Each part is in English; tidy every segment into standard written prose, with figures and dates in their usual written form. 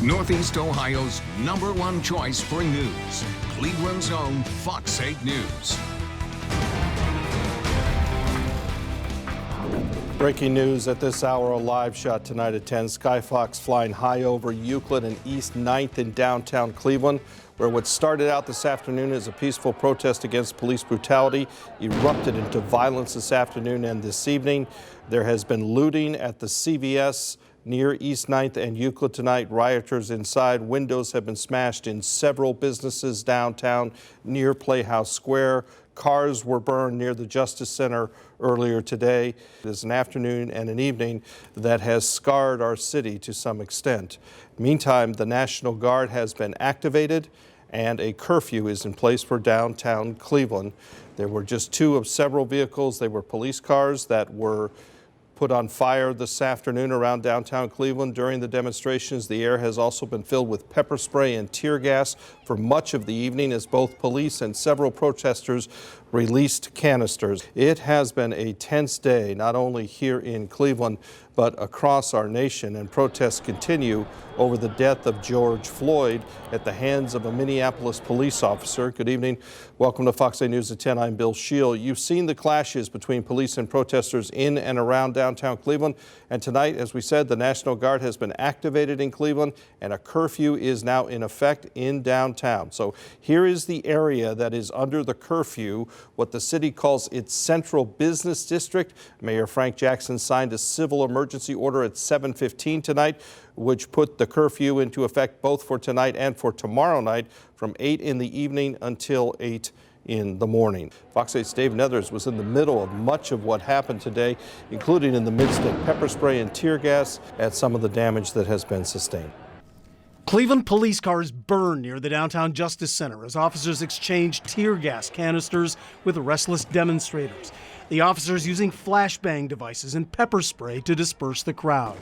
Northeast Ohio's #1 choice for news. Cleveland's own Fox 8 News. Breaking news at this hour, a live shot tonight at 10. Skyfox flying high over Euclid and East 9th in downtown Cleveland, where what started out this afternoon as a peaceful protest against police brutality erupted into violence this afternoon and this evening. There has been looting at the CVS near East 9th and Euclid tonight. Rioters inside. Windows have been smashed in several businesses downtown near Playhouse Square. Cars were burned near the Justice Center earlier today. It is an afternoon and an evening that has scarred our city to some extent. Meantime, the National Guard has been activated and a curfew is in place for downtown Cleveland. There were just 2 of several vehicles. They were police cars that were put on fire this afternoon around downtown Cleveland during the demonstrations. The air has also been filled with pepper spray and tear gas for much of the evening as both police and several protesters released canisters. It has been a tense day, not only here in Cleveland, but across our nation, and protests continue over the death of George Floyd at the hands of a Minneapolis police officer. Good evening. Welcome to Fox 8 News at 10. I'm Bill Shield. You've seen the clashes between police and protesters in and around downtown Cleveland. And tonight, as we said, the National Guard has been activated in Cleveland and a curfew is now in effect in downtown. So here is the area that is under the curfew, what the city calls its central business district. Mayor Frank Jackson signed a civil emergency order at 7:15 tonight, which put the curfew into effect both for tonight and for tomorrow night from 8 in the evening until 8 in the morning. Fox 8's Dave Nethers was in the middle of much of what happened today, including in the midst of pepper spray and tear gas at some of the damage that has been sustained. Cleveland police cars burned near the downtown Justice Center as officers exchanged tear gas canisters with restless demonstrators. The officers using flashbang devices and pepper spray to disperse the crowd.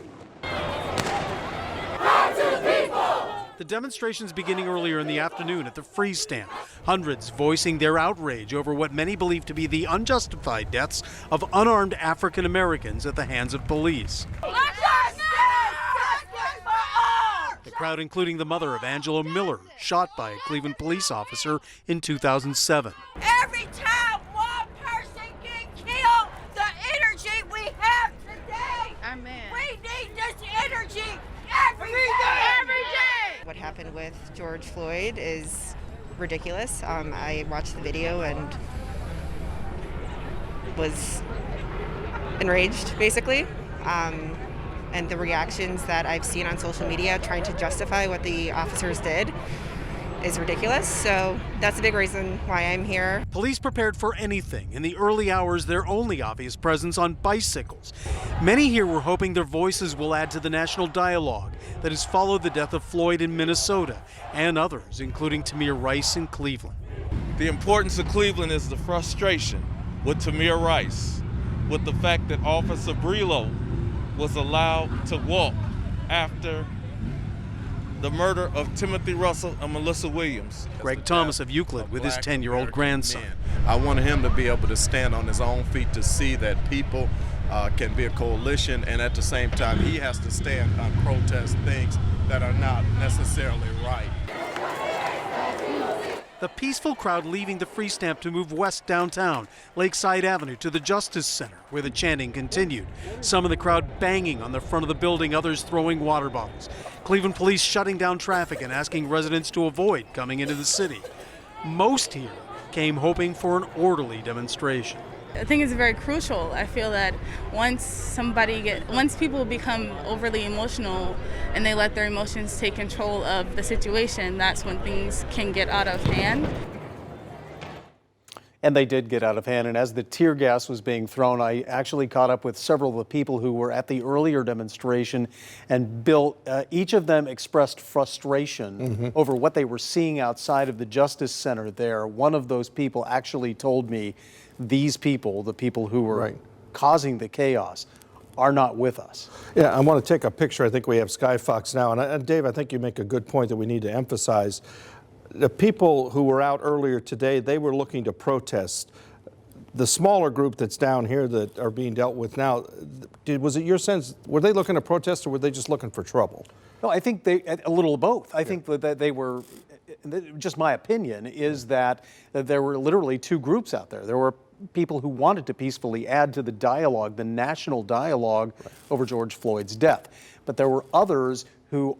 The demonstrations beginning earlier in the afternoon at the Freeze Stand. Hundreds voicing their outrage over what many believe to be the unjustified deaths of unarmed African Americans at the hands of police. The crowd including the mother of Angela Miller, shot by a Cleveland police officer in 2007. Every time one person gets killed, the energy we have today, Amen. we need this energy every day. What happened with George Floyd is ridiculous. I watched the video and was enraged, basically. And the reactions that I've seen on social media trying to justify what the officers did is ridiculous. So that's a big reason why I'm here. Police prepared for anything. In the early hours, their only obvious presence on bicycles. Many here were hoping their voices will add to the national dialogue that has followed the death of Floyd in Minnesota and others, including Tamir Rice in Cleveland. The importance of Cleveland is the frustration with Tamir Rice, with the fact that Officer Brillo was allowed to walk after the murder of Timothy Russell and Melissa Williams. Greg Thomas of Euclid with his 10-year-old grandson. I wanted him to be able to stand on his own feet to see that people can be a coalition, and at the same time he has to stand and protest things that are not necessarily right. The peaceful crowd leaving the Free Stamp to move west downtown, Lakeside Avenue to the Justice Center, where the chanting continued. Some of the crowd banging on the front of the building, others throwing water bottles. Cleveland police shutting down traffic and asking residents to avoid coming into the city. Most here came hoping for an orderly demonstration. I think it's very crucial. I feel that once people become overly emotional and they let their emotions take control of the situation, that's when things can get out of hand. And they did get out of hand. And as the tear gas was being thrown, I actually caught up with several of the people who were at the earlier demonstration. And Bill, each of them expressed frustration over what they were seeing outside of the Justice Center there. One of those people actually told me these people, the people who were causing the chaos, are not with us. Yeah, I want to take a picture. I think we have Skyfox now. And Dave, I think you make a good point that we need to emphasize. The people who were out earlier today, they were looking to protest. The smaller group that's down here that are being dealt with now, was it your sense, were they looking to protest or were they just looking for trouble? No, I think a little of both. I think that they were, just my opinion, is that there were literally two groups out there. There were people who wanted to peacefully add to the dialogue, the national dialogue over George Floyd's death. But there were others who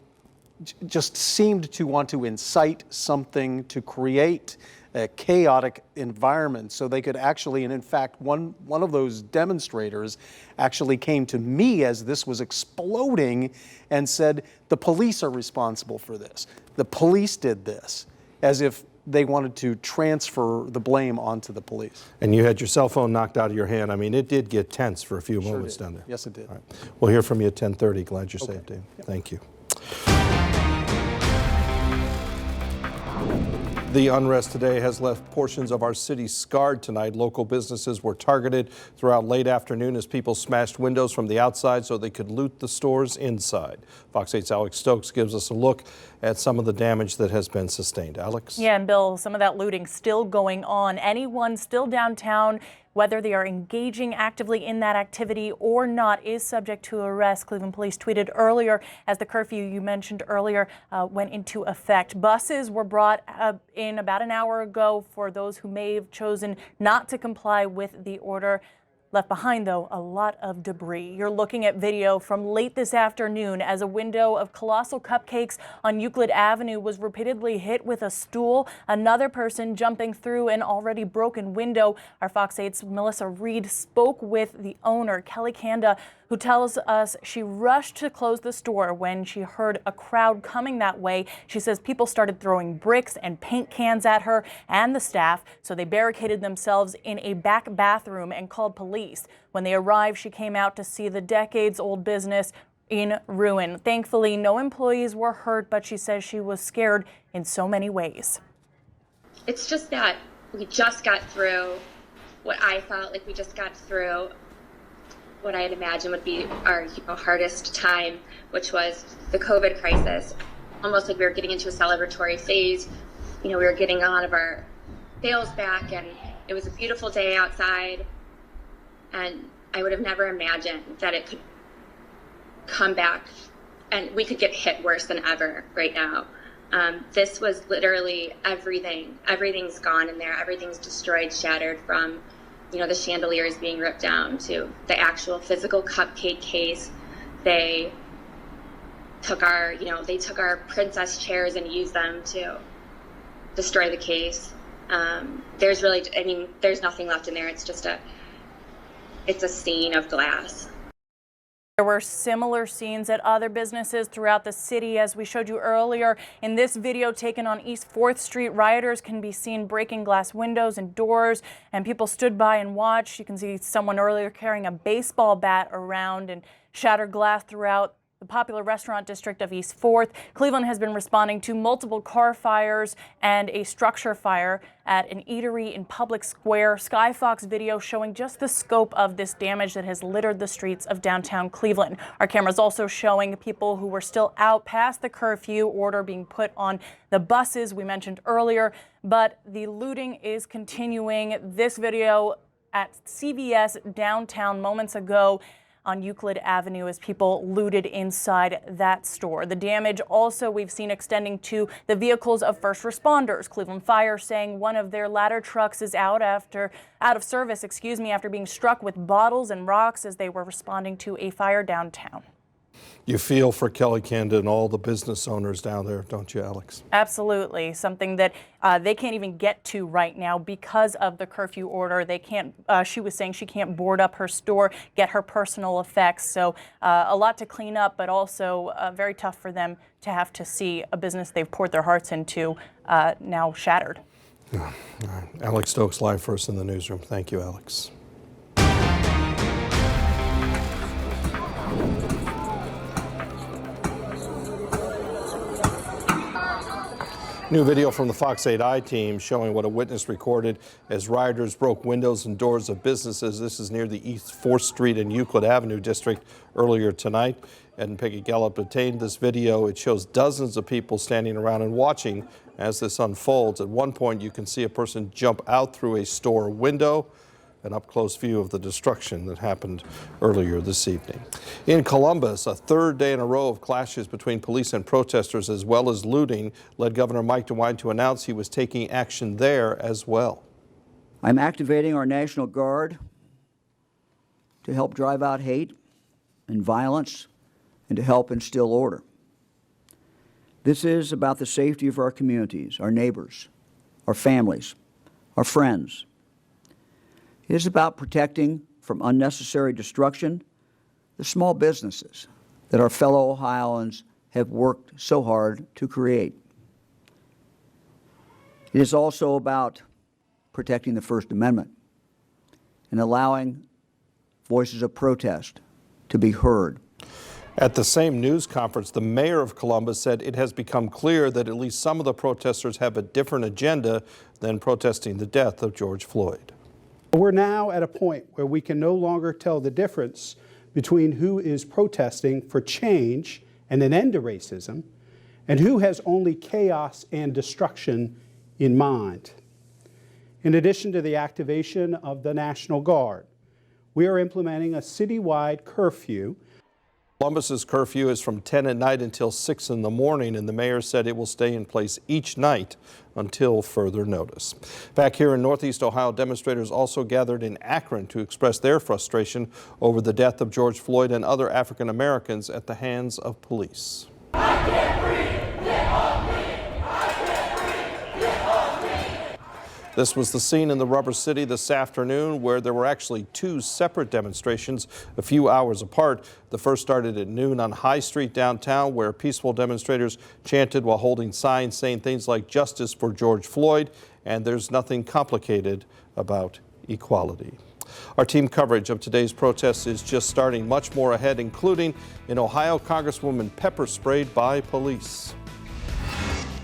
just seemed to want to incite something, to create a chaotic environment so they could actually, and in fact, one of those demonstrators actually came to me as this was exploding and said, the police are responsible for this. The police did this, as if they wanted to transfer the blame onto the police. And you had your cell phone knocked out of your hand. I mean, it did get tense for a few moments down there. Yes, it did. All right. We'll hear from you at 10:30. Glad you're safe, Dave. Yep. Thank you. The unrest today has left portions of our city scarred tonight. Local businesses were targeted throughout late afternoon as people smashed windows from the outside so they could loot the stores inside. Fox 8's Alex Stokes gives us a look at some of the damage that has been sustained. Alex? Yeah, and Bill, some of that looting still going on. Anyone still downtown, whether they are engaging actively in that activity or not, is subject to arrest. Cleveland police tweeted earlier as the curfew you mentioned earlier went into effect. Buses were brought in about an hour ago for those who may have chosen not to comply with the order. Left behind, though, a lot of debris. You're looking at video from late this afternoon as a window of Colossal Cupcakes on Euclid Avenue was repeatedly hit with a stool. Another person jumping through an already broken window. Our Fox 8's Melissa Reed spoke with the owner, Kelly Kanda, who tells us she rushed to close the store when she heard a crowd coming that way. She says people started throwing bricks and paint cans at her and the staff, so they barricaded themselves in a back bathroom and called police. When they arrived, she came out to see the decades-old business in ruin. Thankfully, no employees were hurt, but she says she was scared in so many ways. It's just that we just got through what I felt like we just got through what I had imagined would be our hardest time, which was the COVID crisis. Almost like we were getting into a celebratory phase. We were getting a lot of our sales back, and it was a beautiful day outside. And I would have never imagined that it could come back and we could get hit worse than ever right now. This was literally everything. Everything's gone in there. Everything's destroyed, shattered, from the chandeliers being ripped down to the actual physical cupcake case. They took our princess chairs and used them to destroy the case. There's nothing left in there. It's just it's a scene of glass. There were similar scenes at other businesses throughout the city. As we showed you earlier in this video taken on East 4th Street, rioters can be seen breaking glass windows and doors, and people stood by and watched. You can see someone earlier carrying a baseball bat around and shattered glass throughout the popular restaurant district of East 4th. Cleveland has been responding to multiple car fires and a structure fire at an eatery in Public Square. Sky Fox video showing just the scope of this damage that has littered the streets of downtown Cleveland. Our camera's also showing people who were still out past the curfew order being put on the buses we mentioned earlier, but the looting is continuing. This video at CVS downtown moments ago on Euclid Avenue as people looted inside that store. The damage also we've seen extending to the vehicles of first responders. Cleveland Fire saying one of their ladder trucks is out of service, after being struck with bottles and rocks as they were responding to a fire downtown. You feel for Kelly Kanda and all the business owners down there, don't you, Alex? Absolutely. Something that they can't even get to right now because of the curfew order. They can't, she was saying she can't board up her store, get her personal effects. So a lot to clean up, but also very tough for them to have to see a business they've poured their hearts into now shattered. All right. Alex Stokes live for us in the newsroom. Thank you, Alex. New video from the Fox 8i team showing what a witness recorded as rioters broke windows and doors of businesses. This is near the East 4th Street and Euclid Avenue district earlier tonight. Ed and Peggy Gallup obtained this video. It shows dozens of people standing around and watching as this unfolds. At one point, you can see a person jump out through a store window. an up-close view of the destruction that happened earlier this evening. In Columbus, a third day in a row of clashes between police and protesters as well as looting led Governor Mike DeWine to announce he was taking action there as well. I'm activating our National Guard to help drive out hate and violence and to help instill order. This is about the safety of our communities, our neighbors, our families, our friends. It is about protecting from unnecessary destruction the small businesses that our fellow Ohioans have worked so hard to create. It is also about protecting the First Amendment and allowing voices of protest to be heard. At the same news conference, the mayor of Columbus said it has become clear that at least some of the protesters have a different agenda than protesting the death of George Floyd. We're now at a point where we can no longer tell the difference between who is protesting for change and an end to racism and who has only chaos and destruction in mind. In addition to the activation of the National Guard, we are implementing a citywide curfew. Columbus's curfew is from 10 at night until 6 in the morning, and the mayor said it will stay in place each night until further notice. Back here in Northeast Ohio, demonstrators also gathered in Akron to express their frustration over the death of George Floyd and other African Americans at the hands of police. I can't breathe, get off me. I can't breathe, get off me. This was the scene in the Rubber City this afternoon, where there were actually two separate demonstrations a few hours apart. The first started at noon on High Street downtown, where peaceful demonstrators chanted while holding signs saying things like "Justice for George Floyd" and "There's nothing complicated about equality." Our team coverage of today's protests is just starting. Much more ahead, including in Ohio, Congresswoman pepper sprayed by police.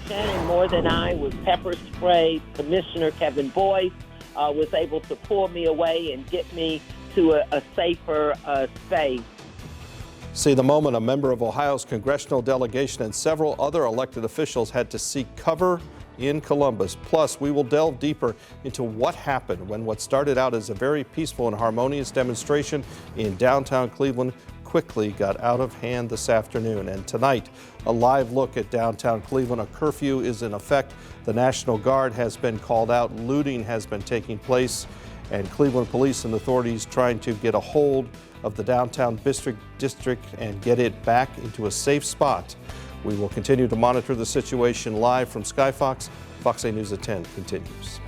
Shannon More Than I was pepper sprayed. Commissioner Kevin Boyce was able to pull me away and get me to a safer space. See the moment a member of Ohio's congressional delegation and several other elected officials had to seek cover in Columbus. Plus, we will delve deeper into what happened when what started out as a very peaceful and harmonious demonstration in downtown Cleveland quickly got out of hand this afternoon. And tonight, a live look at downtown Cleveland. A curfew is in effect. The National Guard has been called out. Looting has been taking place. And Cleveland police and authorities trying to get a hold of the downtown district and get it back into a safe spot. We will continue to monitor the situation live from Skyfox. Fox 8 News at 10 continues.